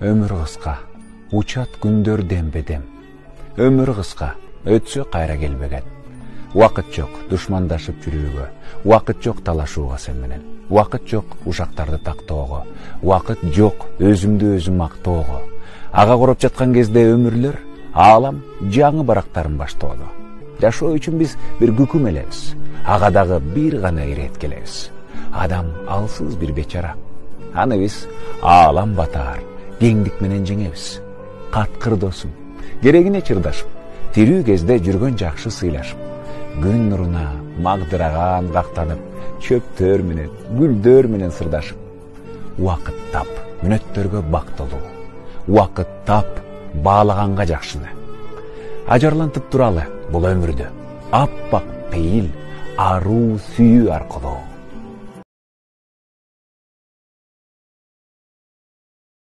Ömür kıska, uçat günдөр dembe-dem. Ömür kıska, ötsө kayra kelbеген. Vakıt жок душмандашып жүрүүгө, vakıt жок талашууга сен менен. Vakıt жок ушактарды тактоого, vakıt жок өзүмдү өзүм мактоого. Ага короп жаткан кезде өмүрлөр, аалам жаңы барактарын баштоодо. Жашоо үчүн биз бир күкүм элебиз. Ага дагы бир гана ирет келебиз. Адам алсыз бир бечара. Аны биз аалам батаар, кеңдик менен жеңебиз. Каткыр досум, керегине чырдашып, тирүү кезде жүргөн жакшы сыйлашып, күн нуруна магдыраган кактанып, чөптөр менен, гүлдөр менен сырдашып. Убакыт тап, мүнөттөргө бактылуу. Убакыт тап, баалаганга жакшыны. Ажарлантып туралы бул өмүрдү. Аппак пейил, аруу сүйүү аркылуу.